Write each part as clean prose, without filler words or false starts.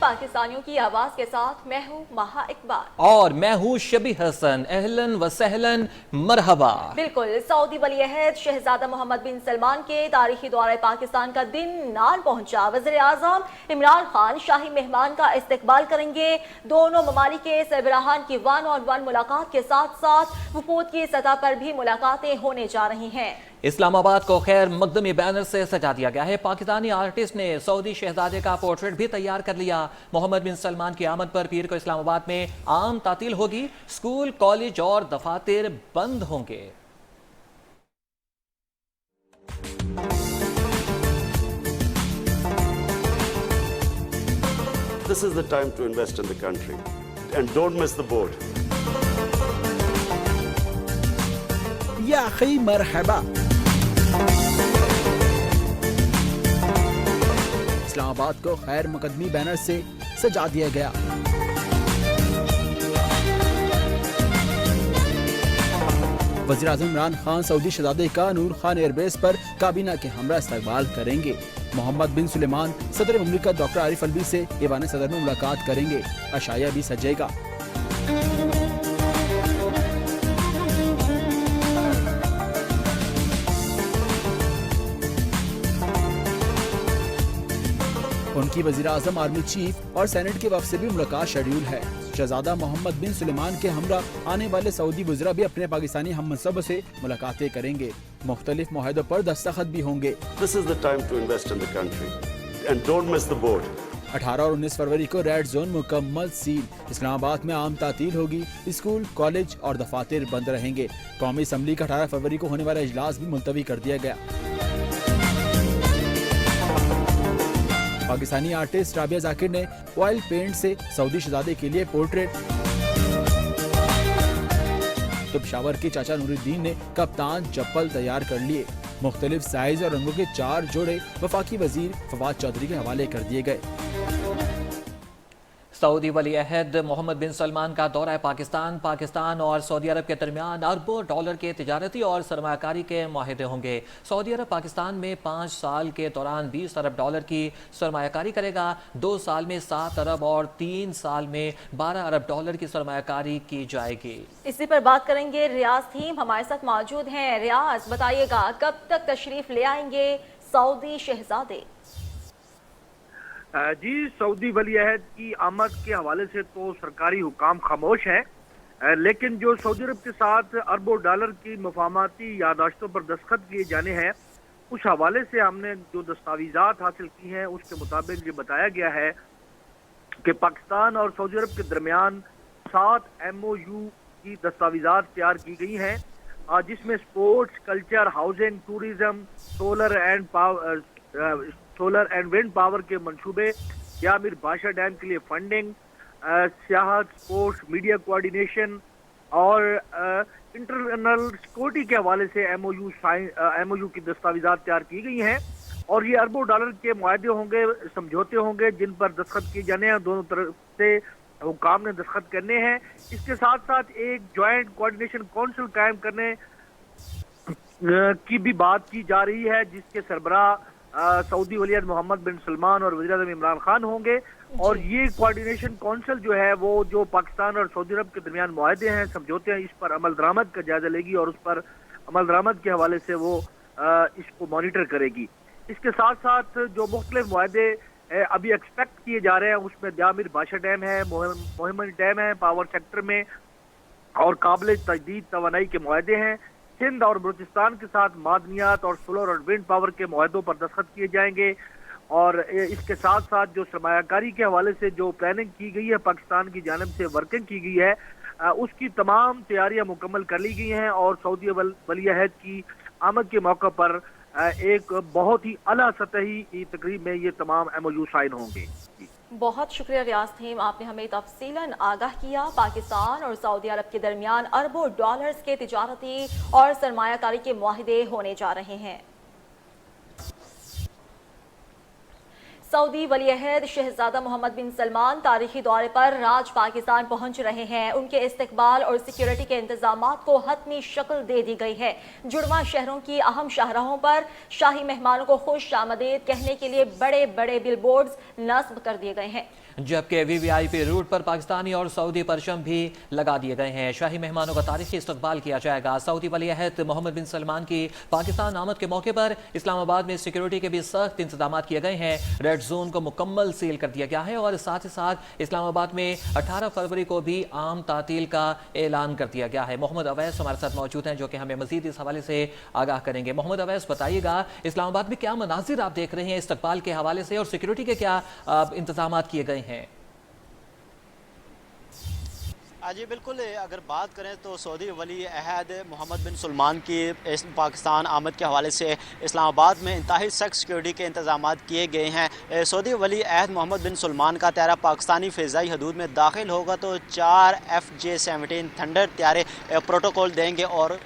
पाकिस्तानियों की आवाज के साथ मैं हूँ महा इकबाल और मैं हूँ शबी हसन। अहलन व सहलन, मरहबा। बिल्कुल, सऊदी वली अहद शहजादा मोहम्मद बिन सलमान के तारीखी दौरे पाकिस्तान का दिन नान पहुंचा। वज़ीर आज़म इमरान खान शाही मेहमान का इस्तकबाल करेंगे। दोनों ममालिक के सरबराहान की वन ऑन वन मुलाकात के साथ साथ वफूद की सतह पर भी मुलाकातें होने जा रही हैं। इस्लामाबाद को खैर मकदमी बैनर से सजा दिया गया है। पाकिस्तानी आर्टिस्ट ने सऊदी शहजादे का पोर्ट्रेट भी तैयार कर लिया। मोहम्मद बिन सलमान की आमद पर पीर को इस्लामाबाद में आम तातील होगी। स्कूल, कॉलेज और दफातर बंद होंगे। This is the time to invest in the country and don't miss the boat. या अखी मरहबा। इस्लामाबाद को खैर मुकदमी बैनर से सजा दिया गया। वज़ीर आज़म इमरान खान सऊदी शहजादे का नूर खान एयरबेस पर काबीना के हमरा इस्तकबाल करेंगे। मोहम्मद बिन सुलेमान सदर मुमलिकत डॉक्टर आरिफ अलवी से ऐवान सदर में मुलाकात करेंगे। अशाया भी सजेगा। उनकी वज़ीर आज़म, आर्मी चीफ और सेनेट के वफ़द से भी मुलाकात शेड्यूल है। शहजादा मोहम्मद बिन सुलेमान के हमरा आने वाले सऊदी वज़रा भी अपने पाकिस्तानी हममनसब से मुलाकातें करेंगे। मुख्तलिफ मुआहदों पर दस्तखत भी होंगे। This is the time to invest in the country and don't miss the boat. 18 और 19 फरवरी को रेड जोन मुकम्मल सील। इस्लामाबाद में आम तातील होगी। स्कूल, कॉलेज और दफातर बंद रहेंगे। कौमी असम्बली का 18 फरवरी को होने वाला इजलास भी मुलतवी कर दिया गया। पाकिस्तानी आर्टिस्ट राबिया जाकिर ने ऑयल पेंट से सऊदी शहजादे के लिए पोर्ट्रेट, तो पेशावर के चाचा नूरुद्दीन ने कप्तान चप्पल तैयार कर लिए। मुख्तलिफ साइज और रंगों के 4 जोड़े वफाकी वजीर फवाद चौधरी के हवाले कर दिए गए। सऊदी वली अहद मोहम्मद बिन सलमान का दौरा पाकिस्तान और सऊदी अरब के दरमियान अरबों डॉलर के तिजारती और सरमायाकारी के माहिदे होंगे। सऊदी अरब पाकिस्तान में 5 साल के दौरान 20 अरब डॉलर की सरमायाकारी करेगा। 2 साल में 7 अरब और 3 साल में 12 अरब डॉलर की सरमायाकारी की जाएगी। इसी पर बात करेंगे। रियाज थीम हमारे साथ मौजूद हैं। रियाज, बताइएगा कब तक तशरीफ ले आएंगे सऊदी शहजादे? जी, सऊदी वली अहद की आमद के हवाले से तो सरकारी हुकाम खामोश है, लेकिन जो सऊदी अरब के साथ अरबों डॉलर की मफाहमाती यादाश्तों पर दस्तखत किए जाने हैं, उस हवाले से हमने जो दस्तावेजात हासिल की हैं उसके मुताबिक ये बताया गया है कि पाकिस्तान और सऊदी अरब के दरमियान 7 MOU की दस्तावेजात तैयार की गई हैं, जिसमें sports, culture, housing, tourism, solar and wind power के मंसूबे, या मीर बादशाह डैम के लिए फंडिंग, सियाहत, स्पोर्ट्स, मीडिया कोऑर्डिनेशन और इंटरनल सिक्योरिटी के हवाले से MOU की दस्तावेजात तैयार की गई हैं। और ये अरबों डॉलर के मुआहदे होंगे, समझौते होंगे, जिन पर दस्तखत किए जाने हैं। दोनों तरफ से हुकाम ने दस्तखत करने हैं। इसके साथ साथ एक ज्वाइंट कोऑर्डिनेशन काउंसिल कायम करने की भी बात की जा रही है, जिसके सरबराह सऊदी वली अहद मोहम्मद बिन सलमान और वज़ीर आज़म इमरान खान होंगे। और ये कोऑर्डिनेशन काउंसिल जो है वो जो पाकिस्तान और सऊदी अरब के दरमियान मुआहदे हैं, समझौते हैं, इस पर अमल दरामद का जायजा लेगी और उस पर अमल दरामद के हवाले से वो इसको मॉनिटर करेगी। इसके साथ साथ जो मुख्तलिफ मुआहदे अभी एक्सपेक्ट किए जा रहे हैं, उसमें मीर बादशाह डैम है, मोहम्मद डैम है पावर सेक्टर में, और काबिल तजदीद तवानाई के मुआहदे हैं। सिंध और बलूचिस्तान के साथ मादनियात और सोलर और विंड पावर के मुआहदों पर दस्तखत किए जाएंगे। और इसके साथ साथ जो सरमायाकारी के हवाले से जो प्लानिंग की गई है, पाकिस्तान की जानिब से वर्किंग की गई है, उसकी तमाम तैयारियां मुकम्मल कर ली गई हैं। और सऊदी वली अहद की आमद के मौके पर एक बहुत ही आला सतही तकरीब में ये तमाम MOU साइन होंगे। बहुत शुक्रिया रियाज थीम, आपने हमें तफसीलन आगाह किया। पाकिस्तान और सऊदी अरब के दरमियान अरबों डॉलर्स के तिजारती और सरमायाकारी के मुआहदे होने जा रहे हैं। सऊदी वली अहद शहजादा मोहम्मद बिन सलमान तारीखी दौरे पर राज पाकिस्तान पहुंच रहे हैं। उनके इस्तकबाल और सिक्योरिटी के इंतजामात को हतमी शक्ल दे दी गई है। जुड़वा शहरों की अहम शाहराहों पर शाही मेहमानों को खुश आमदीद कहने के लिए बड़े बड़े बिलबोर्ड्स नस्ब कर दिए गए हैं। जबकि VVIP रूट पर पाकिस्तानी और सऊदी परचम भी लगा दिए गए हैं। शाही मेहमानों का तारीखी इस्तकबाल किया जाएगा। सऊदी वली अहद मोहम्मद बिन सलमान की पाकिस्तान आमद के मौके पर इस्लामाबाद में सिक्योरिटी के भी सख्त इंतजाम किए गए हैं। रेड जोन को मुकम्मल सील कर दिया गया है और साथ ही साथ इस्लामाबाद में 18 फरवरी को भी आम तातील का ऐलान कर दिया गया है। मोहम्मद अवैस हमारे साथ मौजूद हैं जो कि हमें मजीद इस हवाले से आगाह करेंगे। मोहम्मद अवैस, बताइएगा इस्लामाबाद में क्या मनाजिर आप देख रहे हैं इस्तकबाल के हवाले से और सिक्योरिटी के क्या इंतजाम किए गए हैं? जी बिल्कुल, अगर बात करें तो सऊदी वली अहद मोहम्मद बिन सलमान की पाकिस्तान आमद के हवाले से इस्लामाबाद में इंतहाई सख्त सिक्योरिटी के इंतजाम किए गए हैं। सऊदी वली अहद मोहम्मद बिन सलमान का त्यारा पाकिस्तानी फ़िज़ाई हदूद में दाखिल होगा तो 4 FJ-17 थंडर त्यारे प्रोटोकॉल देंगे और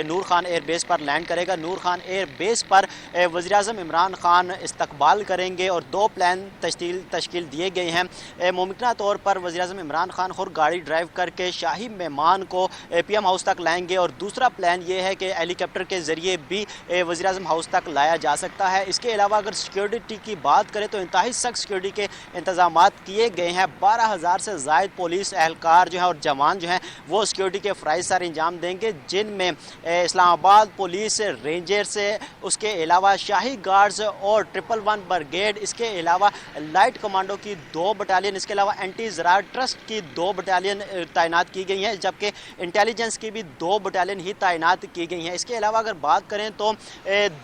नूर खान एयर बेस पर लैंड करेगा। नूर खान एयर बेस पर वज़ीर-ए-आज़म इमरान खान इस्तकबाल करेंगे और 2 प्लान तश्कील दिए गए हैं। मुमकिन तौर पर वज़ीर-ए-आज़म इमरान खान खुद गाड़ी ड्राइव करके शाही मेहमान को PM हाउस तक लाएंगे और दूसरा प्लान ये है कि हेलीकॉप्टर के ज़रिए भी वज़ीर-ए-आज़म हाउस तक लाया जा सकता है। इसके अलावा अगर सिक्योरिटी की बात करें तो इंतहाई सख्त सिक्योरिटी के इंतजाम किए गए हैं। 12,000 से ज़ायद पुलिस एहलकार जो है और जवान जो हैं वो सिक्योरिटी के फ़राइज़ सर अंजाम देंगे, जिनमें इस्लामाबाद पुलिस रेंजर से उसके अलावा शाही गार्ड्स और 111 ब्रिगेड, इसके अलावा लाइट कमांडो की 2 बटालियन, इसके अलावा एंटी ज़रार ट्रस्ट की 2 बटालियन तैनात की गई हैं, जबकि इंटेलिजेंस की भी 2 बटालियन ही तैनात की गई हैं। इसके अलावा अगर बात करें तो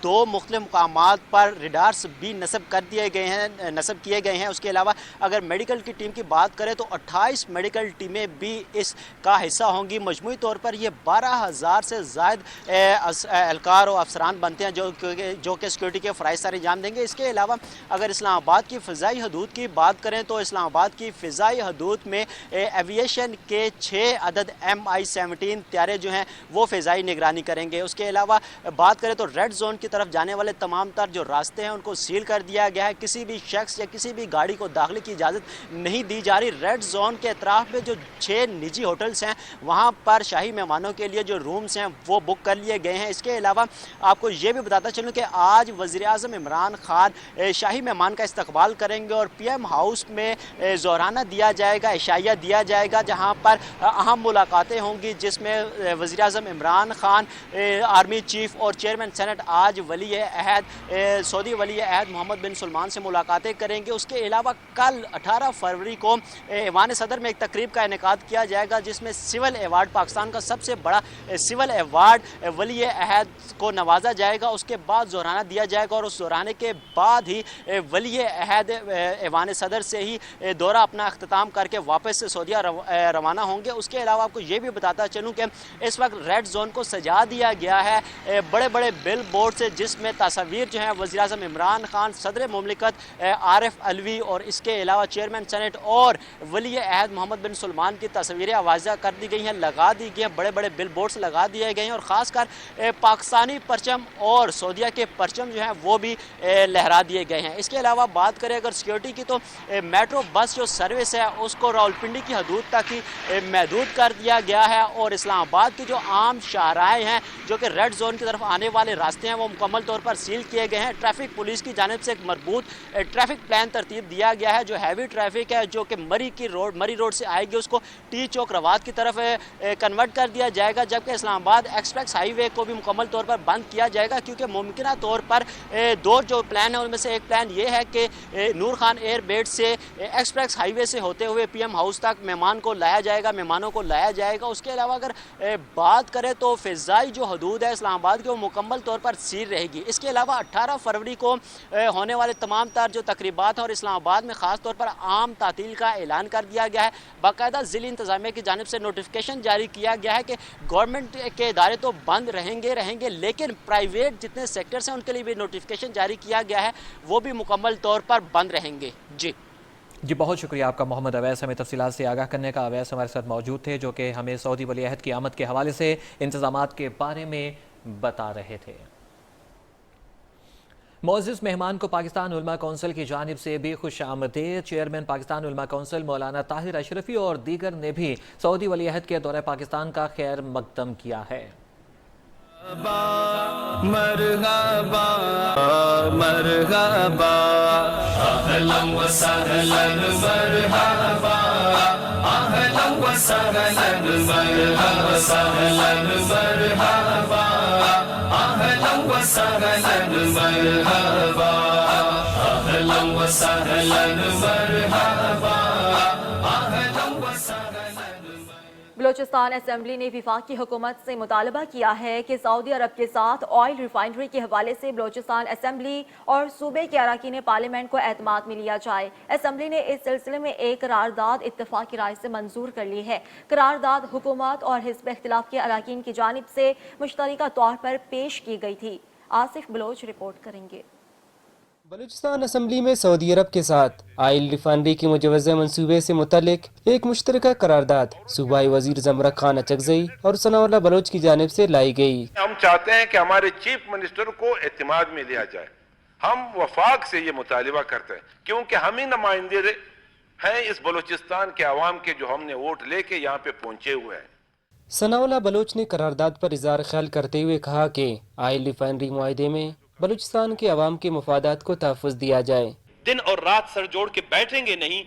2 मुख्तलिफ मुकामात पर रिडार्स भी नस्ब किए गए हैं। उसके अलावा अगर मेडिकल की टीम की बात करें तो 28 मेडिकल टीमें भी इसका हिस्सा होंगी। मजमूई तौर पर ये 12,000 से ज़ायद एहलकार और अफसरान बनते हैं जो कि सिक्योरिटी के फ़राइज़ सर अंजाम देंगे। इसके अलावा अगर इस्लामाबाद की फ़िज़ाई हदूद की बात करें तो इस्लामाबाद की फ़िज़ाई हदूद में एविएशन के 6 अदद MI-17 त्यारे जो हैं वो फ़िज़ाई निगरानी करेंगे। उसके अलावा बात करें तो रेड जोन की तरफ जाने वाले तमाम तर जो रास्ते हैं उनको सील कर दिया गया है। किसी भी शख्स या किसी भी गाड़ी को दाखिले की इजाज़त नहीं दी जा रही। रेड जोन के अतराफ में जो 6 निजी होटल्स हैं वहाँ पर शाही मेहमानों के लिए जो रूम्स हैं वो बुक कर लिए गए हैं। इसके अलावा आपको ये भी बताता चलूँ कि आज वज़ीर-ए-आज़म इमरान खान शाही मेहमान का इस्तकबाल करेंगे और PM हाउस में ज़ोहराना दिया जाएगा, इशाइया दिया जाएगा, जहाँ पर अहम मुलाकातें होंगी, जिसमें वज़ीर-ए-आज़म इमरान खान, आर्मी चीफ और चेयरमैन सेनेट आज वली अहद सऊदी वली अहद मोहम्मद बिन सलमान से मुलाकातें करेंगे। उसके अलावा कल 18 फरवरी को ऐवान सदर में एक तकरीब का इनेकाद किया जाएगा, जिसमें सिविल अवार्ड, पाकिस्तान का सबसे बड़ा सिविल अवार्ड वली अहद को नवाजा जाएगा। उसके बाद ज़ोहराना दिया जाएगा और उस ज़ोहराने के बाद ही वली अहद ऐवान सदर से ही दौरा अपना अख्ताम करके वापस सऊदीया रवाना होंगे। उसके अलावा आपको ये भी बताता चलूँ कि इस वक्त रेड जोन को सजा दिया गया है बड़े बड़े बिल बोर्ड से, जिसमें तस्वीर जो है वज़ीर-ए-आज़म इमरान खान, सदर मुमलिकत आरिफ अलवी और इसके अलावा चेयरमैन सेनेट और वली अहद मोहम्मद बिन सलमान की तस्वीरें आवाज़ा कर दी गई हैं, लगा दी गई हैं, बड़े बड़े बिल बोर्ड्स लगा दिए गए हैं और ख़ासकर पाकिस्तानी परचम और सऊदीया के परचम जो हैं वो भी लहरा दिए गए हैं। इसके अलावा बात करें अगर सिक्योरिटी की तो मेट्रो बस जो सर्विस है उसको रावलपिंडी की हदूद तक ही महदूद कर दिया गया है और इस्लामाबाद की जो आम शाहराएँ हैं जो कि रेड जोन की तरफ आने वाले रास्ते हैं वो मुकम्मल तौर पर सील किए गए हैं। ट्रैफिक पुलिस की जानिब से एक मरबूत ट्रैफिक प्लान तरतीब दिया गया है। जो हैवी ट्रैफिक है जो कि मरी रोड से आएगी उसको टी चौक रवात की तरफ कन्वर्ट कर दिया जाएगा, जबकि इस्लामाबाद एक्सप्रेस हाईवे को भी मुकम्मल तौर पर बंद किया जाएगा, क्योंकि मुमकिन तौर पर 2 जो प्लान है उनमें से एक प्लान ये है कि नूर खान एयर बेस से एक्सप्रेस हाईवे से होते हुए PM हाउस तक मेहमानों को लाया जाएगा। उसके अलावा अगर बात करें तो फ़िज़ाई जो हदूद है इस्लामाबाद की वो मुकम्मल तौर पर सील रहेगी। इसके अलावा 18 फरवरी को होने वाले तमाम तर जो तकरीबात हैं और इस्लामाबाद में ख़ास तौर पर आम तातील का ऐलान कर दिया गया है। बाकायदा ज़िली इंतज़ामिया की जानिब से नोटिफिकेशन जारी किया गया है कि गवर्नमेंट के इदारे तो बंद रहेंगे लेकिन प्राइवेट जितने सेक्टर्स हैं उनके लिए भी नोटिफिकेशन जारी किया गया है, वो भी मुकम्मल तौर पर बंद रहेंगे। जी बहुत शुक्रिया आपका मोहम्मद अवैस, हमें तफसीलात से आगाह करने का। अवैस हमारे साथ मौजूद थे जो कि हमें सऊदी वली अहद की आमद के हवाले से इंतज़ामात के बारे में बता रहे थे। मोअज़्ज़िज़ मेहमान को पाकिस्तान उलमा कौंसिल की जानिब से भी खुश आमदीद। चेयरमैन पाकिस्तान उलमा कौंसिल मौलाना ताहिर अशरफी और दीगर ने भी सऊदी वली अहद के दौरे पाकिस्तान का खैर मकदम किया है। मरहबा मरहबा بلوچستان اسمبلی نے وفاقی حکومت سے مطالبہ کیا ہے کہ سعودی عرب کے ساتھ آئل ریفائنری کے حوالے سے بلوچستان اسمبلی اور صوبے کے اراکین پارلیمنٹ کو اعتماد میں لیا جائے۔ اسمبلی نے اس سلسلے میں ایک قرارداد اتفاقی رائے سے منظور کر لی ہے۔ قرارداد حکومت اور حزب اختلاف کے اراکین کی جانب سے مشترکہ طور پر پیش کی گئی تھی۔ آصف بلوچ رپورٹ کریں گے۔ بلوچستان اسمبلی میں سعودی عرب کے ساتھ آئل ریفائنری کے مجوزہ منصوبے سے متعلق ایک مشترکہ قرارداد صوبائی وزیر زمرک خان اچکزئی اور ثناء اللہ بلوچ کی جانب سے لائی گئی۔ ہم چاہتے ہیں کہ ہمارے چیف منسٹر کو اعتماد میں لیا جائے۔ ہم وفاق سے یہ مطالبہ کرتے ہیں کیونکہ ہم ہی نمائندے ہیں اس بلوچستان کے عوام کے جو ہم نے ووٹ لے کے یہاں پہ پہنچے ہوئے ہیں۔ ثناء اللہ بلوچ نے قرارداد پر اظہار خیال کرتے ہوئے کہا کہ آئل ریفائنری معاہدے میں بلوچستان کے عوام کے مفادات کو تحفظ دیا جائے۔ دن اور رات سر جوڑ کے بیٹھیں گے نہیں،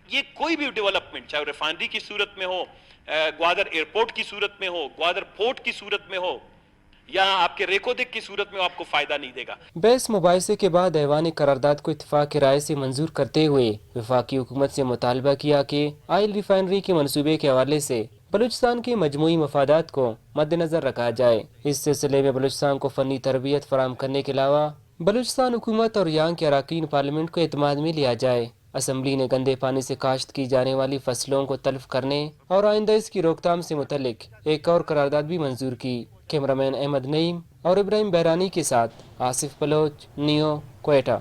یہ کوئی بھی ڈیولپمنٹ چاہے ریفائنری کی صورت میں ہو، گوادر ایئرپورٹ کی صورت میں ہو، گوادر پورٹ کی صورت میں ہو یا آپ کے ریکودک کی صورت میں ہو، آپ کو فائدہ نہیں دے گا۔ بحث مباحثے کے بعد ایوان قرارداد کو اتفاق رائے سے منظور کرتے ہوئے وفاقی حکومت سے مطالبہ کیا کہ آئل ریفائنری کے منصوبے کے حوالے سے بلوچستان کے مجموعی مفادات کو مد نظر رکھا جائے۔ اس سلسلے میں بلوچستان کو فنی تربیت فراہم کرنے کے علاوہ بلوچستان حکومت اور یہاں کے اراکین پارلیمنٹ کو اعتماد میں لیا جائے۔ اسمبلی نے گندے پانی سے کاشت کی جانے والی فصلوں کو تلف کرنے اور آئندہ اس کی روک تھام سے متعلق ایک اور قرارداد بھی منظور کی۔ کیمرامین احمد نعیم اور ابراہیم بحرانی کے ساتھ آصف بلوچ، نیو، کوئٹہ۔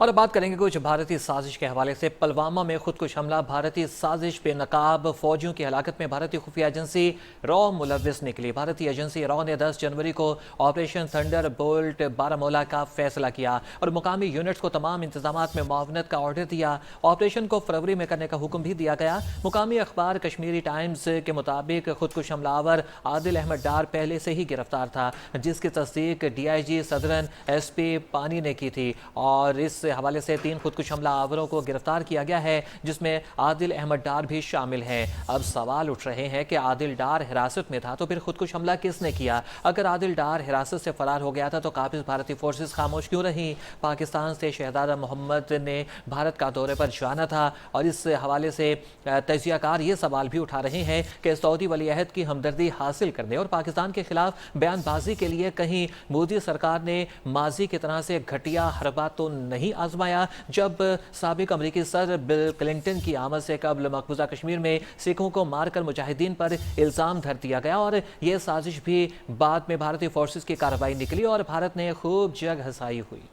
اور اب بات کریں گے کچھ بھارتی سازش کے حوالے سے۔ پلوامہ میں خودکش حملہ، بھارتی سازش بے نقاب فوجیوں کی ہلاکت میں بھارتی خفیہ ایجنسی رو ملوث نکلی۔ بھارتی ایجنسی رو نے 10 جنوری کو آپریشن تھنڈر بولٹ بارہمولہ کا فیصلہ کیا اور مقامی یونٹس کو تمام انتظامات میں معاونت کا آرڈر دیا۔ آپریشن کو فروری میں کرنے کا حکم بھی دیا گیا۔ مقامی اخبار کشمیری ٹائمز کے مطابق خودکش حملہ آور عادل احمد ڈار پہلے سے ہی گرفتار تھا، جس کی تصدیق DIG صدرن SP پانی نے کی تھی، اور اس حوالے سے 3 خودکش حملہ آوروں کو گرفتار کیا گیا ہے، جس میں عادل احمد ڈار بھی شامل ہیں۔ اب سوال اٹھ رہے ہیں کہ عادل ڈار حراست میں تھا تو پھر خودکش حملہ کس نے کیا؟ اگر عادل ڈار حراست سے فرار ہو گیا تھا تو قابض بھارتی فورسز خاموش کیوں رہیں؟ پاکستان سے شہزادہ محمد نے بھارت کا دورے پر جانا تھا، اور اس حوالے سے تجزیہ کار یہ سوال بھی اٹھا رہے ہیں کہ سعودی ولی عہد کی ہمدردی حاصل کرنے اور پاکستان کے خلاف بیان بازی کے لیے کہیں مودی سرکار نے ماضی کی طرح سے گھٹیا حربات تو نہیں آزمایا جب سابق امریکی صدر بل کلنٹن کی آمد سے قبل مقبوضہ کشمیر میں سکھوں کو مار کر مجاہدین پر الزام دھر دیا گیا، اور یہ سازش بھی بعد میں بھارتی فورسز کی کارروائی نکلی اور بھارت نے خوب جگ ہنسائی ہوئی۔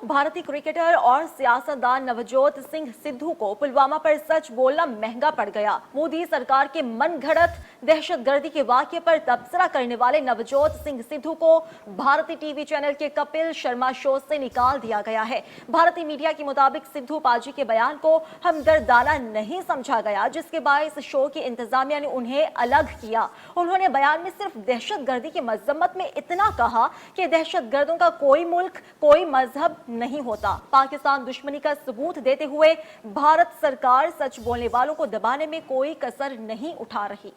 بھارتی کرکٹر اور سیاستدان نوجوت سنگھ سدھو کو پلوامہ پر سچ بولنا مہنگا پڑ گیا۔ مودی سرکار کے من گھڑت دہشت گردی کے واقعے پر تبصرہ کرنے والے نوجوت سنگھ سدھو کو بھارتی ٹی وی چینل کے کپل شرما شو سے نکال دیا گیا ہے۔ بھارتی میڈیا کے مطابق سدھو پاجی کے بیان کو ہمدردانہ نہیں سمجھا گیا، جس کے باعث شو کی انتظامیہ نے انہیں الگ کیا۔ انہوں نے بیان میں صرف دہشت گردی کی مذمت میں اتنا کہا کہ دہشت گردوں کا کوئی ملک، کوئی مذہب نہیں ہوتا۔ پاکستان دشمنی کا ثبوت دیتے ہوئے بھارت سرکار سچ بولنے والوں کو دبانے میں کوئی کسر نہیں اٹھا رہی۔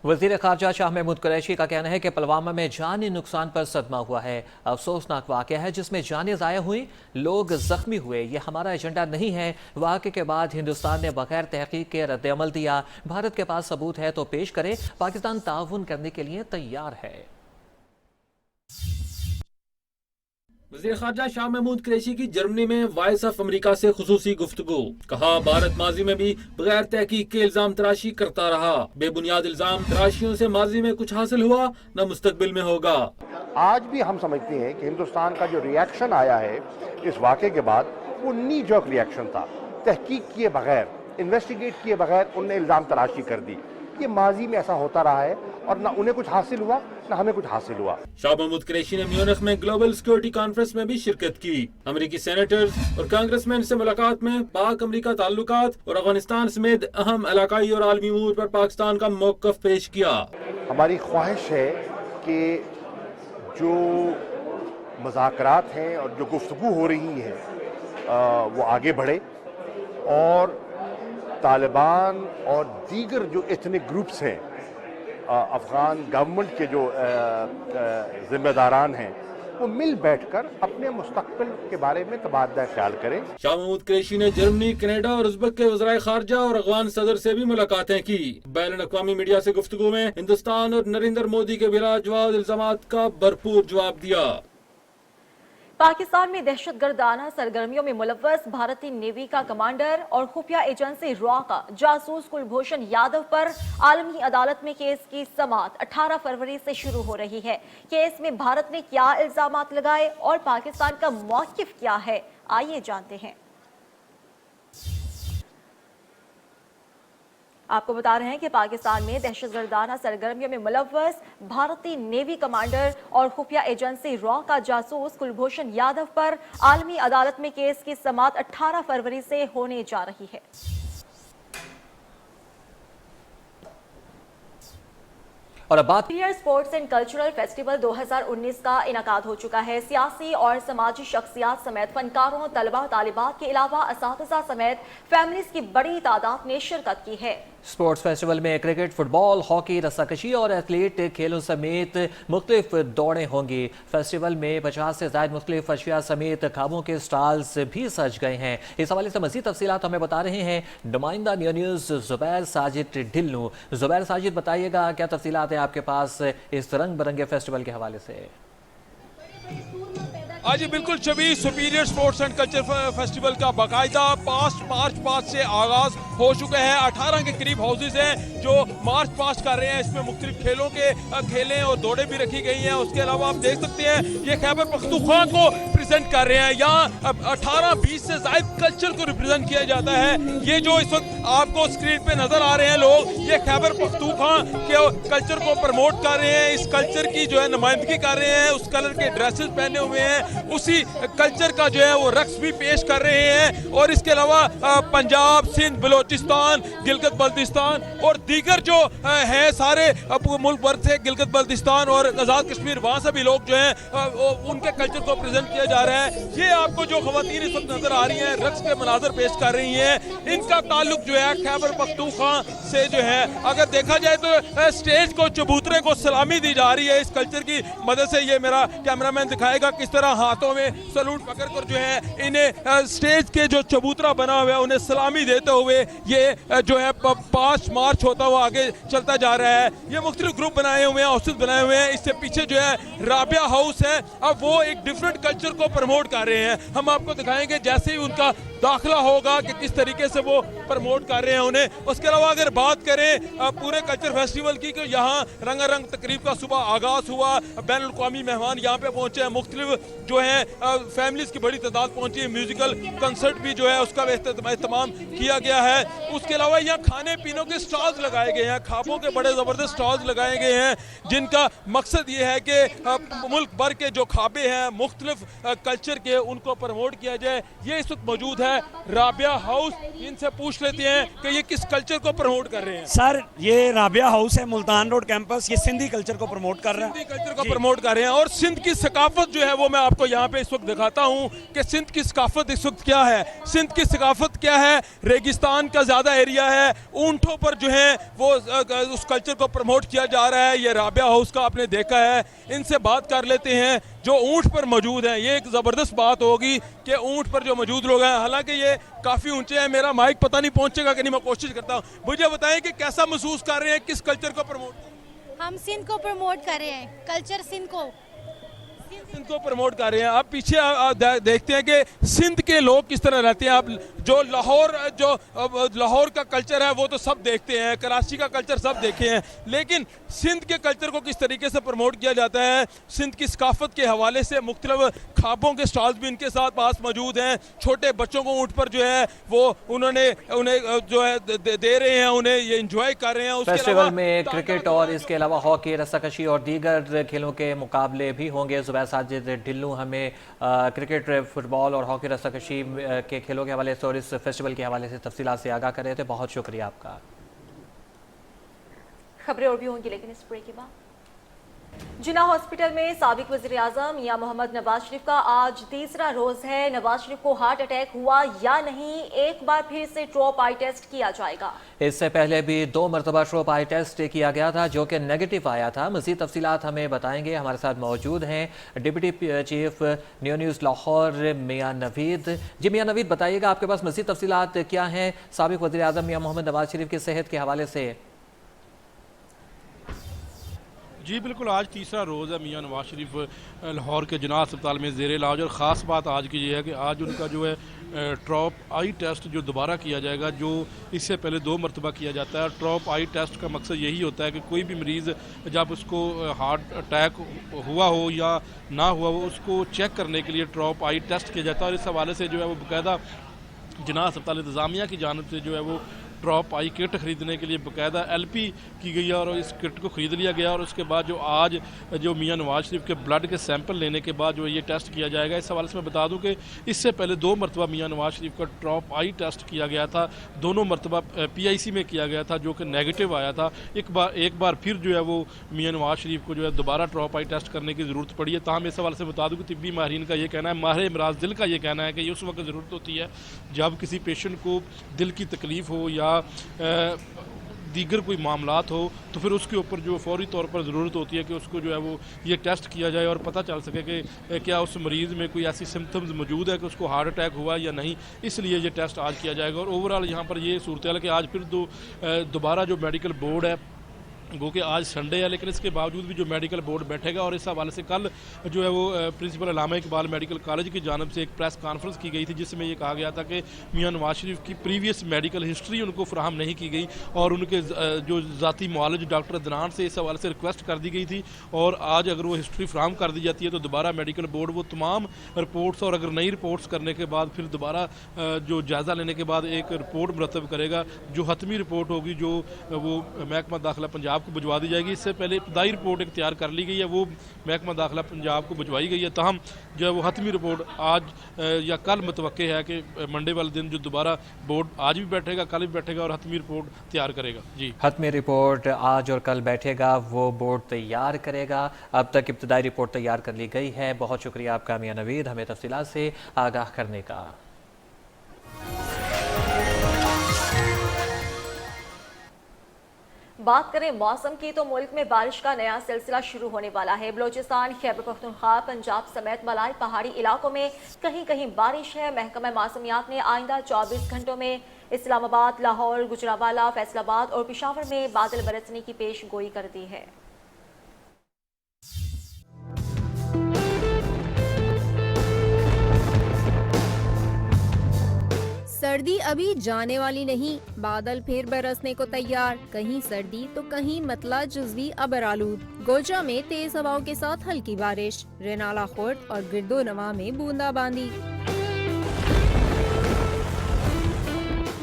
وزیر خارجہ شاہ محمود قریشی کا کہنا ہے کہ پلوامہ میں جانی نقصان پر صدمہ ہوا ہے۔ افسوسناک واقعہ ہے جس میں جانیں ضائع ہوئیں، لوگ زخمی ہوئے۔ یہ ہمارا ایجنڈا نہیں ہے۔ واقعے کے بعد ہندوستان نے بغیر تحقیق کے رد عمل دیا۔ بھارت کے پاس ثبوت ہے تو پیش کرے۔ پاکستان تعاون کرنے کے لیے تیار ہے۔ وزیر خارجہ شاہ محمود قریشی کی جرمنی میں وائس آف امریکہ سے خصوصی گفتگو۔ کہا بھارت ماضی میں بھی بغیر تحقیق کے الزام تراشی کرتا رہا۔ بے بنیاد الزام تراشیوں سے ماضی میں کچھ حاصل ہوا نہ مستقبل میں ہوگا۔ آج بھی ہم سمجھتے ہیں کہ ہندوستان کا جو ری ایکشن آیا ہے اس واقعے کے بعد وہ نی جوک ری ایکشن تھا۔ تحقیق کیے بغیر، انویسٹیگیٹ کیے بغیر انہوں نے الزام تراشی کر دی۔ یہ ماضی میں ایسا ہوتا رہا ہے اور نہ انہیں کچھ حاصل ہوا نہ ہمیں کچھ حاصل ہوا. شاہ محمود قریشی نے میونخ میں گلوبل سیکورٹی کانفرنس میں بھی شرکت کی. امریکی سینیٹرز اور کانگریس مین سے ملاقات میں پاک امریکہ تعلقات اور افغانستان سمیت اہم علاقائی اور عالمی امور پر پاکستان کا موقف پیش کیا. ہماری خواہش ہے کہ جو مذاکرات ہیں اور جو گفتگو ہو رہی ہے وہ آگے بڑھے اور طالبان اور دیگر جو ایتھنک گروپس ہیں افغان گورنمنٹ کے جو ذمہ داران ہیں وہ مل بیٹھ کر اپنے مستقبل کے بارے میں تبادلہ خیال کریں. شاہ محمود قریشی نے جرمنی، کینیڈا اور ازبک کے وزرائے خارجہ اور افغان صدر سے بھی ملاقاتیں کی. بین الاقوامی میڈیا سے گفتگو میں ہندوستان اور نریندر مودی کے بلا جواز الزامات کا بھرپور جواب دیا. پاکستان میں دہشت گردانہ سرگرمیوں میں ملوث بھارتی نیوی کا کمانڈر اور خفیہ ایجنسی را کا جاسوس کلبھوشن یادو پر عالمی عدالت میں کیس کی سماعت 18 فروری سے شروع ہو رہی ہے. کیس میں بھارت نے کیا الزامات لگائے اور پاکستان کا موقف کیا ہے، آئیے جانتے ہیں. آپ کو بتا رہے ہیں کہ پاکستان میں دہشت گردانہ سرگرمیوں میں ملوث بھارتی نیوی کمانڈر اور خفیہ ایجنسی را کا جاسوس کلبھوشن یادو پر عالمی عدالت میں کیس کی سماعت 18 فروری سے ہونے جا رہی ہے. اور اب بات superior sports and cultural festival 2019 کا انعقاد ہو چکا ہے. سیاسی اور سماجی شخصیات سمیت فنکاروں، طلباء، طالبات کے علاوہ اساتذہ سمیت فیملیز کی بڑی تعداد نے شرکت کی ہے. اسپورٹس فیسٹیول میں کرکٹ، فٹ بال، ہاکی، رسہ کشی اور ایتھلیٹ کھیلوں سمیت مختلف دوڑیں ہوں گی. فیسٹیول میں 50 سے زائد مختلف اشیاء سمیت خوابوں کے سٹالز بھی سج گئے ہیں. اس حوالے سے مزید تفصیلات ہمیں بتا رہے ہیں نمائندہ نیوز زبیر ساجد ڈھلو. زبیر ساجد، بتائیے گا کیا تفصیلات ہیں آپ کے پاس اس رنگ برنگے فیسٹیول کے حوالے سے؟ جی بالکل Shabbir, superior sports and culture festival کا باقاعدہ مارچ پاسٹ سے آغاز ہو چکا ہے. 18 کے قریب ہاؤسز ہیں جو مارچ پاسٹ کر رہے ہیں. اس میں مختلف کھیلوں کے کھیلیں اور دوڑیں بھی رکھی گئی ہیں. اس کے علاوہ آپ دیکھ سکتے ہیں یہ خیبر پختونخوا کو ریپرزینٹ کر رہے ہیں. یہاں 18-20 سے زائد کلچر کو ریپرزینٹ کیا جاتا ہے. یہ جو اس وقت آپ کو اسکرین پہ نظر آ رہے ہیں لوگ، یہ خیبر پختونخوا کے کلچر کو پروموٹ کر رہے ہیں. اس کلچر کی جو ہے نمائندگی کر رہے ہیں. اس کلر کے ڈریسز پہنے ہوئے ہیں. اسی کلچر کا جو ہے وہ رقص بھی پیش کر رہے ہیں. اور اس کے علاوہ پنجاب، سندھ، بلوچستان، گلگت بلتستان اور دیگر جو ہیں سارے ملک بھر سے گلگت بلتستان اور آزاد کشمیر، وہاں سے بھی لوگ جو ہیں ان کے کلچر کو پریزنٹ کیا جا رہا ہے. یہ آپ کو جو خواتین اس وقت نظر آ رہی ہیں رقص کے مناظر پیش کر رہی ہیں، ان کا تعلق جو ہے خیبر پختونخوا سے جو ہے. اگر دیکھا جائے تو اسٹیج کو چبوترے کو سلامی دی جا رہی ہے اس کلچر کی مدد سے. یہ میرا کیمرہ مین دکھائے گا کس طرح ہاتھوں میں سلوٹ پکڑ کر جو ہے انہیں اسٹیج کے جو چبوترا بنا ہوا ہے انہیں سلامی دیتے ہوئے یہ جو ہے 5 مارچ ہوتا ہوا آگے چلتا جا رہا ہے. یہ مختلف گروپ بنائے ہوئے ہیں، ہاؤسز بنائے ہوئے ہیں. اس سے پیچھے جو ہے رابعہ ہاؤس ہے. اب وہ ایک ڈیفرنٹ کلچر کو پروموٹ کر رہے ہیں. ہم آپ کو دکھائیں گے جیسے ہی ان کا داخلہ ہوگا کہ کس طریقے سے وہ پروموٹ کر رہے ہیں انہیں. اس کے علاوہ اگر بات کریں پورے کلچر فیسٹیول کی، کہ یہاں رنگا رنگ تقریب کا صبح آغاز ہوا. بین الاقوامی مہمان یہاں پہ پہنچے ہیں. مختلف جو ہیں فیملیز کی بڑی تعداد پہنچی ہے. میوزیکل کنسرٹ بھی جو ہے اس کا اہتمام کیا گیا ہے. اس کے علاوہ یہاں کھانے پینوں کے سٹالز لگائے گئے ہیں. خوابوں کے بڑے زبردست سٹالز لگائے گئے ہیں جن کا مقصد یہ ہے کہ ملک بھر کے جو خوابے ہیں مختلف کلچر کے ان کو پروموٹ کیا جائے. یہ اس وقت موجود ہے رابعہ ہاؤس. ان سے پوچھ لیتے ہیں کہ یہ کس کلچر کو پروموٹ کر رہے ہیں. سر یہ رابعہ ہاؤس ہے ملتان روڈ کیمپس. یہ سندھی کلچر کو پروموٹ کر رہے ہیں. سندھی کلچر کو پروموٹ کر رہے ہیں. اور سندھ کی ثقافت جو ہے وہ میں آپ کو یہاں پہ اس وقت دکھاتا ہوں کہ سندھ کی ثقافت اس وقت کیا ہے. سندھ کی ثقافت کیا ہے؟ ریگستان کا زیادہ ایریا ہے. اونٹوں پر جو ہے وہ اس کلچر کو پروموٹ کیا جا رہا ہے. یہ رابعہ ہاؤس کا آپ نے دیکھا ہے. ان سے بات کر لیتے ہیں جو اونٹ پر موجود ہیں. یہ ایک زبردست بات ہوگی کہ اونٹ پر جو موجود لوگ ہیں، حالانکہ یہ کافی اونچے ہیں. میرا مائک پتہ نہیں پہنچے گا کہ نہیں، میں کوشش کرتا ہوں. مجھے بتائیں کہ کیسا محسوس کر رہے ہیں، کس کلچر کو پروموٹ؟ ہم سندھ کو پروموٹ کر رہے ہیں، کلچر سندھ کو. सिंध को प्रमोट कर रहे हैं। आप पीछे देखते हैं कि सिंध के लोग किस तरह रहते हैं। आप जो लाहौर का कल्चर है वो तो सब देखते हैं, कराची का कल्चर सब देखे हैं, लेकिन सिंध के कल्चर को किस तरीके से प्रमोट किया जाता है, सिंध की सकाफत के हवाले से मुख्तलिफ खाबों के स्टॉल्स भी इनके साथ पास मौजूद हैं। छोटे बच्चों को ऊँट पर जो है वो उन्हें जो है दे रहे हैं, उन्हें ये इंजॉय कर रहे हैं। फेस्टिवल में क्रिकेट और इसके अलावा हॉकी, रस्साकशी और दीगर खेलों के मुकाबले भी होंगे। ज़ुबैर साजिद ढिल्लू हमें क्रिकेट, फुटबॉल और हॉकी, रस्साकशी के खेलों के हवाले से और इस फेस्टिवल के हवाले से तफसीलात से आगाह कर रहे थे। बहुत शुक्रिया आपका। खबरें और भी होंगी लेकिन इस ब्रेक के बाद। जिना हॉस्पिटल में साबिक वज़ीर आज़म मियां मोहम्मद नवाज शरीफ का आज तीसरा रोज है। नवाज शरीफ को हार्ट अटैक हुआ या नहीं, एक बार फिर से ट्रॉप आई टेस्ट किया जाएगा। इससे पहले भी 2 मरतबा ट्रॉप आई टेस्ट किया गया था जो कि नेगेटिव आया था। मज़ीद तफसीलात हमें बताएंगे, हमारे साथ मौजूद हैं डिप्टी चीफ न्यूज़ लाहौर मियां नवीद। जी मियां नवीद, बताइएगा आपके पास मज़ीद तफसीलात क्या हैं साबिक वज़ीर आज़म मियां मोहम्मद नवाज शरीफ की सेहत के हवाले से? जी बिल्कुल, आज तीसरा रोज़ है मियां नवाज शरीफ लाहौर के जिना अस्पताल में ज़ेर इलाज। और ख़ास बात आज की ये है कि आज उनका जो है ट्रॉप आई टेस्ट जो दोबारा किया जाएगा, जो इससे पहले 2 मरतबा किया जाता है। ट्रॉप आई टेस्ट का मकसद यही होता है कि कोई भी मरीज़ जब उसको हार्ट अटैक हुआ हो या ना हुआ हो, उसको चेक करने के लिए ट्रॉप आई टेस्ट किया जाता है। और इस हवाले से जो है वो बाकायदा जिना अस्पताल इंतज़ामिया की जानिब से जो है वो ट्रॉप आई किट ख़रीदने के लिए बाकायदा एलपी की गई है और इस किट को ख़रीद लिया गया। और उसके बाद जो आज जो मियां नवाज शरीफ के ब्लड के सैंपल लेने के बाद जो ये टेस्ट किया जाएगा। इस हवाले से मैं बता दूं कि इससे पहले 2 मरतबा मियां नवाज शरीफ का ट्रॉप आई टेस्ट किया गया था। दोनों मरतबा PIC में किया गया था जो कि नेगेटिव आया था। एक बार फिर जो है वो मियां नवाज शरीफ को जो है दोबारा ट्रॉप आई टेस्ट करने की ज़रूरत पड़ी है। ताहम इस हवाले से बता दूँ कि तिब्बी माहिरीन का ये कहना है, माहिर अमराज दिल का ये कहना है कि ये उस वक्त ज़रूरत होती है जब किसी पेशेंट को दिल की तकलीफ़ हो या दीगर कोई मामलात हो, तो फिर उसके ऊपर जो फौरी तौर पर ज़रूरत होती है कि उसको जो है वो ये टेस्ट किया जाए और पता चल सके कि क्या उस मरीज़ में कोई ऐसी सिम्टम्स मौजूद है कि उसको हार्ट अटैक हुआ या नहीं। इसलिए ये टेस्ट आज किया जाएगा। और ओवरऑल यहाँ पर ये सूरत है कि आज फिर दोबारा जो मेडिकल बोर्ड है, गो कि आज संडे है लेकिन इसके बावजूद भी जो मेडिकल बोर्ड बैठेगा। और इस हवाले से कल जो है वो प्रिंसिपल अल्लामा इकबाल मेडिकल कॉलेज की जानब से एक प्रेस कॉन्फ्रेंस की गई थी जिसमें ये कहा गया था कि मियां नवाज शरीफ की प्रीवियस मेडिकल हिस्ट्री उनको फराहम नहीं की गई और उनके जो ज़ाती मुआलिज डॉक्टर अदनान से इस हवाले से रिक्वेस्ट कर दी गई थी। और आज अगर वो हिस्ट्री फराहम कर दी जाती है तो दोबारा मेडिकल बोर्ड वो तमाम रिपोर्ट्स और अगर नई रिपोर्ट्स करने के बाद फिर दोबारा जो जायज़ा लेने के बाद एक रिपोर्ट मुरतब करेगा जो हतमी रिपोर्ट होगी, जो वो महकमा दाखिला पंजाब को भिजवा दी जाएगी। इससे पहले इब्तदाई रिपोर्ट एक तैयार कर ली गई है, वो महकमा दाखिला पंजाब को भिजवाई गई है। ताहम जो है वो हतमी रिपोर्ट आज या कल मुतवक्के है कि मंडे वाले दिन जो दोबारा बोर्ड आज भी बैठेगा, कल भी बैठेगा और हतमी रिपोर्ट तैयार करेगा। जी, हतमी रिपोर्ट आज और कल बैठेगा, वो बोर्ड तैयार करेगा। अब तक इब्तदाई रिपोर्ट तैयार कर ली गई है। बहुत शुक्रिया आपका मियां नवीद, हमें तफसीलात से आगाह करने का। बात करें मौसम की तो मुल्क में बारिश का नया सिलसिला शुरू होने वाला है। बलोचिस्तान, खैबर पख्तूनख्वा, पंजाब समेत मलाई पहाड़ी इलाकों में कहीं कहीं बारिश है। महकमा मौसमियात ने आइंदा 24 घंटों में इस्लामाबाद, लाहौर, गुजरावाला, फैसलाबाद और पेशावर में बादल बरसने की पेश गोई कर दी है। सर्दी अभी जाने वाली नहीं, बादल फिर बरसने को तैयार। कहीं सर्दी तो कहीं मतला जुज़वी अबर आलूद। गोजा में तेज हवाओं के साथ हल्की बारिश, रेनाला खुर्द और गिरदो नवा में बूंदाबांदी।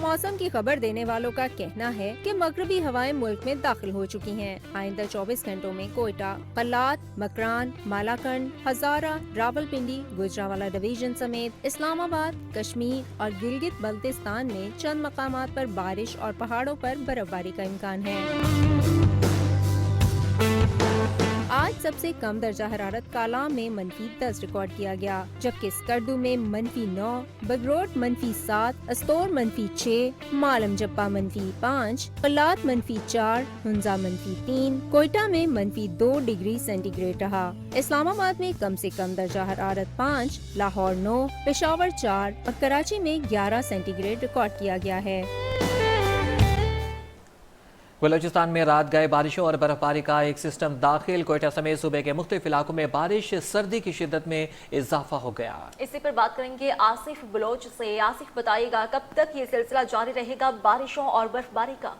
मौसम की खबर देने वालों का कहना है कि मगरबी हवाएं मुल्क में दाखिल हो चुकी हैं। आइंदा 24 घंटों में कोयटा, कल्लात, मकरान, मालाकंड, हजारा, रावलपिंडी, गुजरावाला डिवीजन समेत इस्लामाबाद, कश्मीर और गिलगित बल्तिस्तान में चंद मकामात पर बारिश और पहाड़ों पर बर्फबारी का इम्कान है। आज सबसे कम दर्जा हरारत कालाम में -10 रिकॉर्ड किया गया, जबकि स्कर्दू में -9, बगरोट -7, अस्तोर -6, मालम जब्बा -5, कल्लात -4, हुंजा -3, कोयटा में -2 डिग्री सेंटीग्रेड रहा। इस्लामाबाद में कम से कम दर्जा हरारत 5, लाहौर 9, पेशावर 4 और कराची में 11 सेंटीग्रेड रिकॉर्ड किया गया है। बलूचिस्तान में रात गए बारिशों और बर्फबारी का एक सिस्टम दाखिल, कोयटा समेत सूबे के मुख्तलिफ इलाकों में बारिश, सर्दी की शिद्दत में इजाफा हो गया। इसी पर बात करेंगे आसिफ बलोच से। आसिफ बताइएगा, कब तक ये सिलसिला जारी रहेगा बारिशों और बर्फबारी का?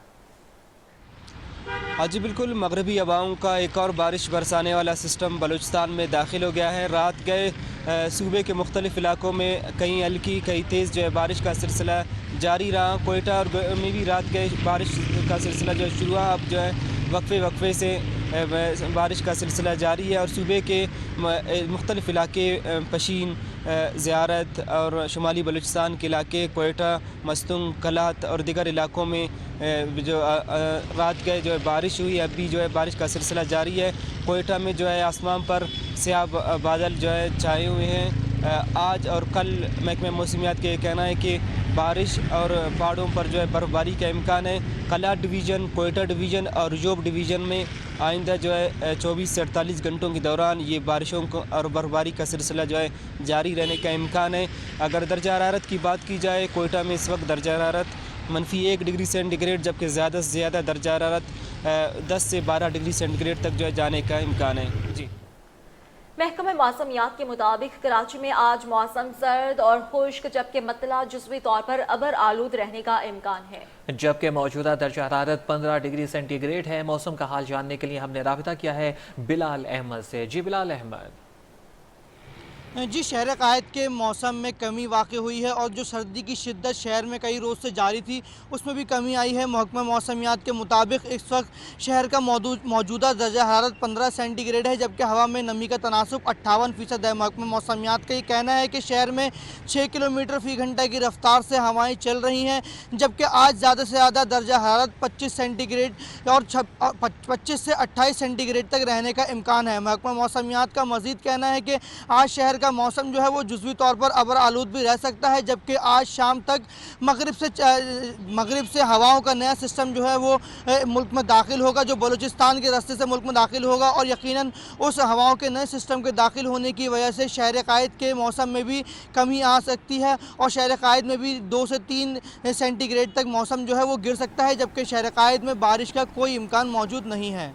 हाँ जी बिल्कुल, मगरबी हवाओं का एक और बारिश बरसाने वाला सिस्टम बलूचिस्तान में दाखिल हो गया है। रात गए सूबे के मुख्तलिफ इलाकों में कहीं हल्की कहीं तेज़ जो है बारिश का सिलसिला जारी रहा। कोयटा और में भी रात गए बारिश का सिलसिला जो शुरू हुआ, अब जो है वक्फे से बारिश का सिलसिला जारी है और सूबे के मुख्तलिफ इलाके पशीन, ज़ियारत और शुमाली बलूचिस्तान के इलाके, कोयटा, मस्तुंग, कलात और दीगर इलाकों में जो रात गए जो है बारिश हुई। अब भी जो है बारिश का सिलसिला जारी है। कोयटा में जो है आसमान पर स्याह बादल जो है छाए हुए हैं। आज और कल महकमे मौसमियात के कहना है कि बारिश और पहाड़ों पर जो है बर्फबारी का इम्कान है। कलात डिवीज़न, कोयटा डिवीज़न और रजौब डिवीज़न में आइंदा जो है 24 से 48 घंटों के दौरान ये बारिशों को और बर्फबारी का सिलसिला जो है जारी रहने का इम्कान है। अगर दर्जा हरारत की बात की जाए, कोयटा में इस वक्त दर्जा हरारत -1 डिग्री सेंटीग्रेड, जबकि ज़्यादा से ज़्यादा दर्जा हरारत 10 से 12 डिग्री सेंटीग्रेड तक जो है जाने का इम्कान है। जी, महकमे मौसमियात के मुताबिक कराची में आज मौसम सर्द और खुश्क, जबकि मतला जुज़वी तौर पर अबर आलूद रहने का इम्कान है। जबकि मौजूदा दर्जा हरारत 15 डिग्री सेंटीग्रेड है। मौसम का हाल जानने के लिए हमने राबिता किया है बिलाल अहमद से। जी बिलाल अहमद। जी, शहर कायद के मौसम में कमी वाक़ हुई है और जो सर्दी की शिद्दत शहर में कई रोज़ से जारी थी उसमें भी कमी आई है। महकमा मौसमियात के मुताबिक इस वक्त शहर का मौजूदा दर्जा हरारत 15 सेंटीग्रेड है, जबकि हवा में नमी का तनासुब 58% है। महकमा मौसमियात का ये कहना है कि शहर में 6 किलोमीटर फ़ी घंटा की रफ्तार से हवाएँ चल रही हैं, जबकि आज ज़्यादा से ज़्यादा दर्जा हरारत 25 सेंटीग्रेड और 25 से 28 सेंटीग्रेड तक रहने का इम्कान है। महकमा मौसमियात का मज़ीद कहना है कि आज शहर का मौसम जो है वो जुज़वी तौर पर अबर आलूद भी रह सकता है, जबकि आज शाम तक मगरिब से हवाओं का नया सिस्टम जो है वो मुल्क में दाखिल होगा, जो बलूचिस्तान के रास्ते से मुल्क में दाखिल होगा और यकीनन उस हवाओं के नए सिस्टम के दाखिल होने की वजह से शहर कायद के मौसम में भी कमी आ सकती है और शहर कायद में भी 2 से 3 सेंटीग्रेड तक मौसम जो है वो गिर सकता है, जबकि शहर कायद में बारिश का कोई इम्कान मौजूद नहीं है।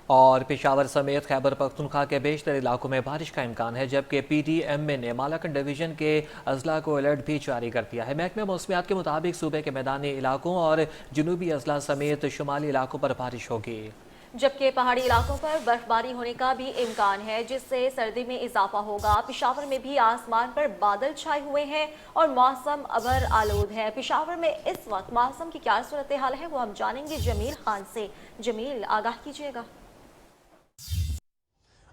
और पेशावर समेत खैबर पख्तूनख्वा के बेशतर इलाकों में बारिश का इम्कान है, जबकि PDMA ने मालाकन डिवीज़न के अजला को अलर्ट भी जारी कर दिया है। महकमे मौसमियात के मुताबिक सूबे के मैदानी इलाकों और जनूबी अजला समेत शुमाली इलाकों पर बारिश होगी, जबकि पहाड़ी इलाकों पर बर्फबारी होने का भी इम्कान है, जिससे सर्दी में इजाफा होगा। पेशावर में भी आसमान पर बादल छाए हुए हैं और मौसम अबर आलूद है। पेशावर में इस वक्त मौसम की क्या सूरत हाल है वो हम जानेंगे जमील खान से। जमील, आगाह कीजिएगा।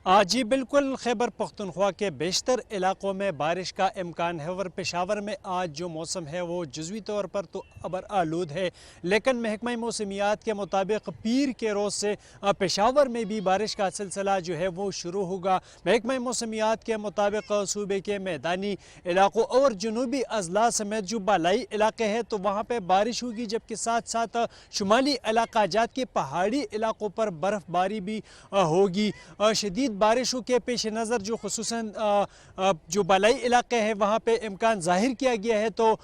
जी बिल्कुल, खैबर पख्तूनख्वा के बेशतर इलाकों में बारिश का इम्कान है और पेशावर में आज जो मौसम है वो जुज़वी तौर पर तो अबर आलूद है, लेकिन महकमा मौसमियात के मुताबिक पीर के रोज़ से पेशावर में भी बारिश का सिलसिला जो है वो शुरू होगा। महकमा मौसमियात के मुताबिक सूबे के मैदानी इलाकों और जनूबी अजला समेत जो बालाई इलाके हैं तो वहाँ पर बारिश होगी, जबकि साथ साथ शुमाली इलाका जात के पहाड़ी इलाकों पर बर्फ़बारी भी होगी। शदीद बारिशों के पेश नज़र जो खुसूसन जो बालाई इलाके हैं वहाँ पे इम्कान ज़ाहिर किया गया है, तो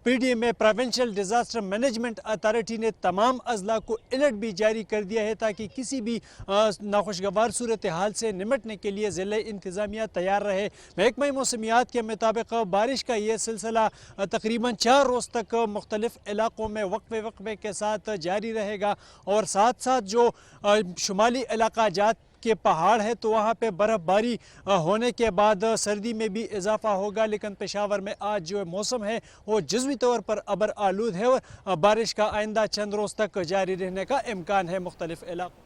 PDMA provincial disaster management authority ने तमाम अजला को अलर्ट भी जारी कर दिया है ताकि किसी भी नाखुशगवार सूरत हाल से निमटने के लिए ज़िला इंतज़ामिया तैयार रहे। महकमा मौसमियात के मुताबिक बारिश का ये सिलसिला तकरीबन 4 रोज़ तक मुख्तलिफ इलाकों में वक्फे के साथ जारी रहेगा और साथ साथ जो शुमाली इलाका जात के पहाड़ है तो वहाँ पे बर्फ़बारी होने के बाद सर्दी में भी इजाफा होगा, लेकिन पेशावर में आज जो मौसम है वो जुज़वी तौर पर अबर आलूद है और बारिश का आइंदा चंद रोज़ तक जारी रहने का इम्कान है मुख्तलिफ इलाकों।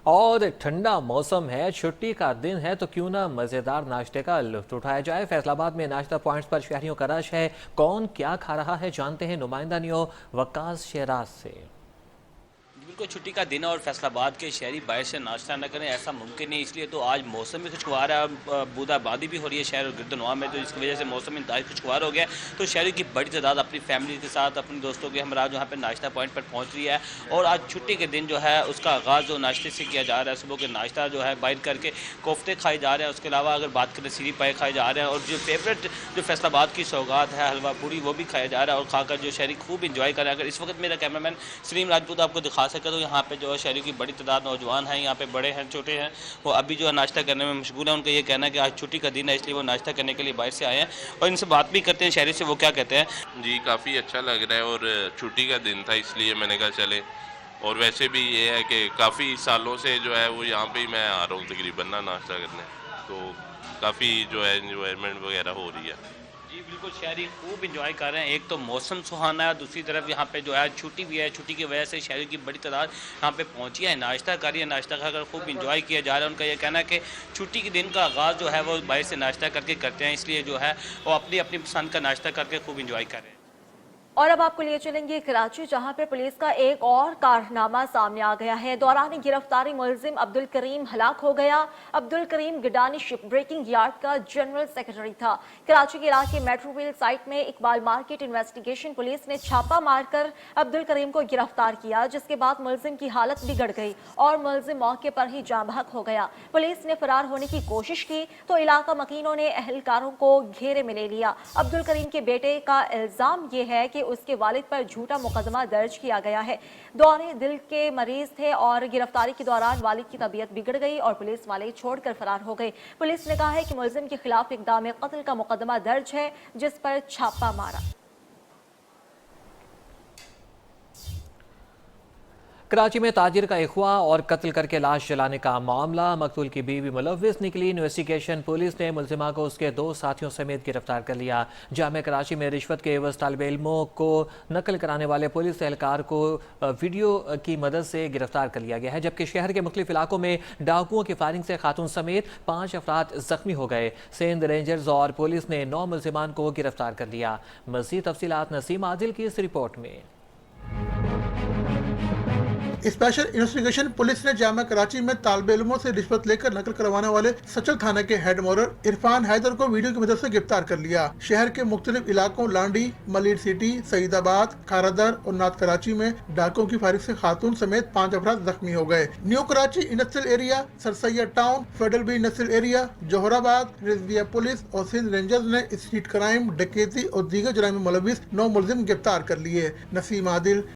और ठंडा मौसम है, छुट्टी का दिन है, तो क्यों ना मज़ेदार नाश्ते का लुत्फ़ उठाया जाए। फैसलाबाद में नाश्ता पॉइंट्स पर शहरियों का रश है। कौन क्या खा रहा है जानते हैं नुमाइंदा नियो वक्कास शहराज से। بالکل چھٹی کا دن ہے اور فیصل آباد کے شہری باہر سے ناشتہ نہ کریں ایسا ممکن نہیں، اس لیے تو آج موسم بھی خوشگوار ہے، بودا آبادی بھی ہو رہی ہے شہر اور گرد و نواح میں، تو اس کی وجہ سے موسم انتہائی خوشگوار ہو گیا ہے، تو شہریوں کی بڑی تعداد اپنی فیملی کے ساتھ اپنے دوستوں کے ہمراہ یہاں پہ ناشتہ پوائنٹ پر پہنچ رہی ہے، اور آج چھٹی کے دن جو ہے اس کا آغاز جو ناشتے سے کیا جا رہا ہے، صبح کے ناشتہ جو ہے باہر کر کے کوفتے کھائے جا رہے ہیں، اس کے علاوہ اگر بات کریں سیری پائے کھائے جا رہے ہیں، اور جو فیوریٹ جو فیصل آباد کی سوغات ہے حلوہ پوری وہ بھی کھایا جا رہا ہے، اور کھا کر جو شہری خوب انجوائے کر رہے ہیں۔ اگر اس وقت میرا کیمرہ مین سلیم راجپوت آپ کو دکھا سکے تو یہاں پہ جو ہے شہریوں کی بڑی تعداد نوجوان ہیں، یہاں پہ بڑے ہیں چھوٹے ہیں، وہ ابھی جو ہے ناشتہ کرنے میں مشغول ہیں، ان کا یہ کہنا ہے کہ آج چھٹی کا دن ہے اس لیے وہ ناشتہ کرنے کے لیے باہر سے آئے ہیں، اور ان سے بات بھی کرتے ہیں شہری سے، وہ کیا کہتے ہیں۔ جی کافی اچھا لگ رہا ہے، اور چھٹی کا دن تھا اس لیے میں نے کہا چلے، اور ویسے بھی یہ ہے کہ کافی سالوں سے جو ہے وہ یہاں پہ ہی میں آ رہا ہوں تقریباً ناشتہ کرنے، تو کافی جو ہے انجوائمنٹ وغیرہ ہو رہی ہے۔ جی بالکل، شہری خوب انجوائے کر رہے ہیں، ایک تو موسم سہانا ہے، دوسری طرف یہاں پہ جو ہے چھٹی بھی ہے، چھٹی کی وجہ سے شہریوں کی بڑی تعداد یہاں پہ پہنچی ہے، ناشتہ کر رہی ہے، ناشتہ کھا کر خوب انجوائے کیا جا رہا ہے۔ ان کا یہ کہنا ہے کہ چھٹی کے دن کا آغاز جو ہے وہ باہر سے ناشتہ کر کے کرتے ہیں، اس لیے جو ہے وہ اپنی اپنی پسند کا ناشتہ کر کے خوب انجوائے کر رہے ہیں۔ اور اب آپ کو لیے چلیں گے کراچی، جہاں پہ پولیس کا ایک اور کارنامہ سامنے آ گیا ہے۔ دوران گرفتاری ملزم عبدالکریم ہلاک ہو گیا۔ Abdul Karim Gadani ship breaking yard کا جنرل سیکرٹری تھا۔ کراچی کے علاقے میٹرو ویل سائٹ میں اقبال مارکیٹ انویسٹیگیشن پولیس نے چھاپہ مار کر عبدالکریم کو گرفتار کیا، جس کے بعد ملزم کی حالت بگڑ گئی اور ملزم موقع پر ہی جاں بحق ہو گیا۔ پولیس نے فرار ہونے کی کوشش کی تو علاقہ مکینوں نے اہلکاروں کو گھیرے میں لے لیا۔ عبدالکریم کے بیٹے کا الزام یہ ہے کہ اس کے والد پر جھوٹا مقدمہ درج کیا گیا ہے۔ دورے دل کے مریض تھے اور گرفتاری کے دوران والد کی طبیعت بگڑ گئی اور پولیس والے چھوڑ کر فرار ہو گئے۔ پولیس نے کہا ہے کہ ملزم کے خلاف اقدام قتل کا مقدمہ درج ہے، جس پر چھاپہ مارا۔ کراچی میں تاجر کا اغوا اور قتل کر کے لاش جلانے کا معاملہ، مقتول کی بیوی ملوث نکلی۔ انویسٹیگیشن پولیس نے ملزمہ کو اس کے 2 ساتھیوں سمیت گرفتار کر لیا۔ جامعہ کراچی میں رشوت کے عوض طالب علموں کو نقل کرانے والے پولیس اہلکار کو ویڈیو کی مدد سے گرفتار کر لیا گیا ہے، جبکہ شہر کے مختلف علاقوں میں ڈاکوؤں کی فائرنگ سے خاتون سمیت 5 افراد زخمی ہو گئے۔ سندھ رینجرز اور پولیس نے 9 ملزمان کو گرفتار کر لیا۔ مزید تفصیلات نسیم عادل کی اس رپورٹ میں۔ اسپیشل انویسٹیگیشن پولیس نے جامعہ کراچی میں طالب علموں سے رشوت لے کر نقل کروانے والے سچل تھانہ کے ہیڈ مورر عرفان حیدر کو ویڈیو کی مدد سے گرفتار کر لیا۔ شہر کے مختلف علاقوں لانڈی، ملیر سٹی، سعید آباد، کھارادر اور نارتھ کراچی میں ڈاکوں کی فائرنگ سے خاتون سمیت 5 افراد زخمی ہو گئے۔ New Karachi industrial area, Sir Syed town, federal B industrial area, Jauhar Abad, Rizvia police اور سندھ رینجرز نے اسٹریٹ کرائم، ڈکیتی اور دیگر جرائم میں ملوث 9 ملزم گرفتار کر لیے۔ نسیم عادل،